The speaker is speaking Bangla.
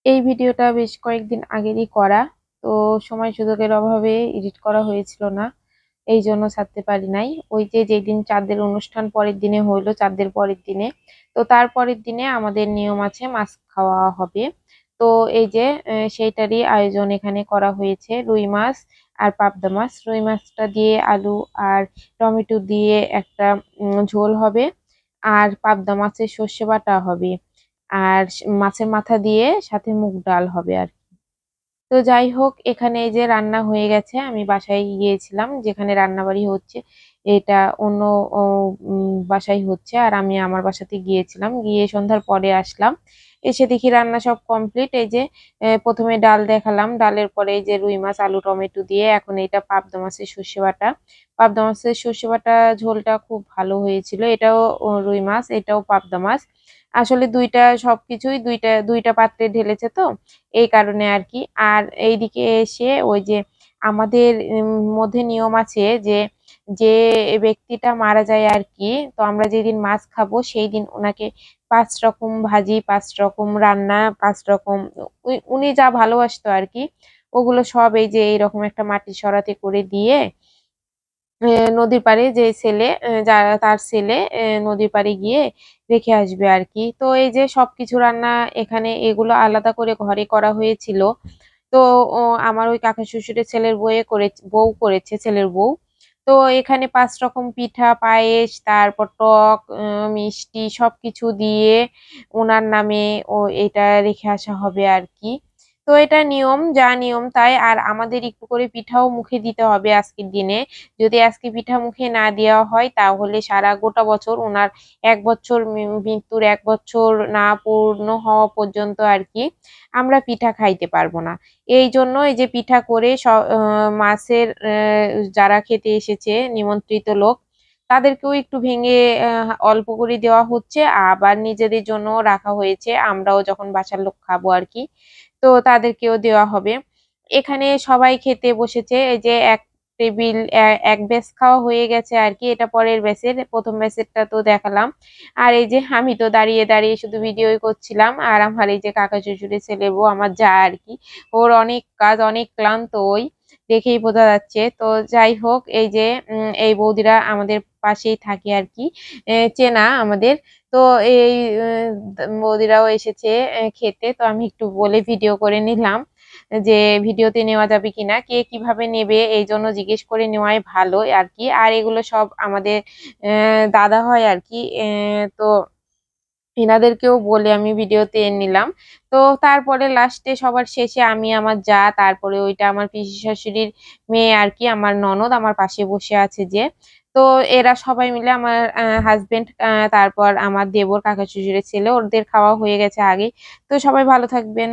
এই ভিডিওটা বেশ কয়েকদিন আগেরই করা। তো সময় সুযোগের অভাবে এডিট করা হয়েছিল না। এইজন্য ছাড়তে পারি নাই। ওই যে যেদিন চাঁদের অনুষ্ঠান পরের দিনে হইলো, চাঁদের পরের দিনে। তো তার পরের দিনে আমাদের নিয়ম আছে মাছ খাওয়া হবে। তো এই যে সেইটারই আয়োজন এখানে করা হয়েছে। রুই মাছ আর পাবদা মাছ। রুই মাছটা দিয়ে আলু আর টমেটো দিয়ে একটা ঝোল হবে। আর পাবদা মাছের সর্ষে বাটা হবে। আর মাছের মাথা দিয়ে সাথে মুগ ডাল হবে আর কি। তো যাই হোক, এখানে এই যে রান্না হয়ে গেছে। আমি বাসায় গিয়েছিলাম যেখানে রান্নাবাড়ি হচ্ছে। এটা অন্য বাসায় হচ্ছে, আর আমি আমার বাসাতে গিয়েছিলাম, গিয়ে সন্ধ্যার পরে আসলাম। এসে দেখি রান্না সব কমপ্লিট। এই যে প্রথমে ডাল দেখালাম, ডালের পরে এই যে রুই মাছ আলু টমেটো দিয়ে, এখন এটা পাবদা মাছের সর্ষে বাটা। পাবদা মাছের সর্ষে বাটা ঝোলটা খুব ভালো হয়েছিল। এটাও রুই মাছ, এটাও পাবদা মাছ। আসলে দুইটা সবকিছুই দুইটা দুইটা পাত্রে ঢেলেছে তো, এই কারণে আর কি। আর এইদিকে এসে ওই যে আমাদের মধ্যে নিয়ম আছে যে যে ব্যক্তিটা মারা যায় আর কি, তো আমরা যেদিন মাছ খাবো সেই দিন ওনাকে 5 রকম ভাজি, 5 রকম রান্না, 5 রকম উনি যা ভালোবাসতো আর কি, ওগুলো সব এই যে এইরকম একটা মাটির সরাতে করে দিয়ে নদীর পাড়ে যে ছেলে যারা তার ছেলে নদীর পাড়ে গিয়ে রেখে আসবে আর কি। তো এই যে সবকিছু রান্না এখানে এগুলো আলাদা করে ঘরে করা হয়েছিল। তো আমার ওই কাকা শ্বশুরের ছেলের বউ করেছে, ছেলের বউ। তো এখানে 5 রকম পিঠা পায়েস, তারপর টক মিষ্টি সবকিছু দিয়ে ওনার নামে এটা রেখে আসা হবে আর কি। তো এটা নিয়ম, যা নিয়ম তাই। আর আমাদের একটু করে পিঠাও মুখে দিতে হবে আজকের দিনে। যদি আজকে পিঠা মুখে না দেওয়া হয় তাহলে সারা গোটা বছর ওনার 1 বছর মৃত্যুর 1 বছর না পূর্ণ হওয়া পর্যন্ত আর কি আমরা পিঠা খাইতে পারবো না। এই জন্য এই যে পিঠা করে মাছের যারা খেতে এসেছে নিমন্ত্রিত লোক, তাদেরকেও একটু ভেঙে অল্প করে দেওয়া হচ্ছে, আবার নিজেদের জন্য রাখা হয়েছে, আমরাও যখন বাসার লোক খাবো আর কি। তো তাদেরকেও দেওয়া হবে। এখানে সবাই খেতে বসেছে। এই যে এক টেবিল এক ব্যাচ খাওয়া হয়ে গেছে আর কি, এটা পরের ব্যাচের। প্রথম ব্যাচেরটা তো দেখালাম। আর এই যে আমি তো দাঁড়িয়ে দাঁড়িয়ে শুধু ভিডিওই করছিলাম, আর আমার এই যে কাকা শ্বশুরের ছেলে বউ আমার যা আর কি, ওর অনেক কাজ, অনেক ক্লান্ত ওই, দেখেই বোঝা যাচ্ছে। তো যাই হোক, এই যে এই বৌদিরা আমাদের পাশেই থাকে আর কি, চেনা আমাদের। তো এই বৌদিরাও এসেছে খেতে। তো আমি একটু বলে ভিডিও করে নিলাম যে ভিডিওতে নেওয়া যাবে কিনা, কে কিভাবে নেবে এই জন্য জিজ্ঞেস করে নেওয়াই ভালো আর কি। আর এগুলো সব আমাদের দাদা হয় আর কি। তো এনাদেরকেও বলে আমি ভিডিওতে নিলাম। তো তারপরে লাস্টে সবার শেষে আমি, আমার যা, তারপরে ওইটা আমার পিসি শাশুড়ির মেয়ে আর কি, আমার ননদ আমার পাশে বসে আছে যে। তো এরা সবাই মিলে আমার হাজবেন্ড, তারপর আমার দেবর কাকা শ্বশুরের ছেলে, ওদের খাওয়া হয়ে গেছে আগে। তো সবাই ভালো থাকবেন।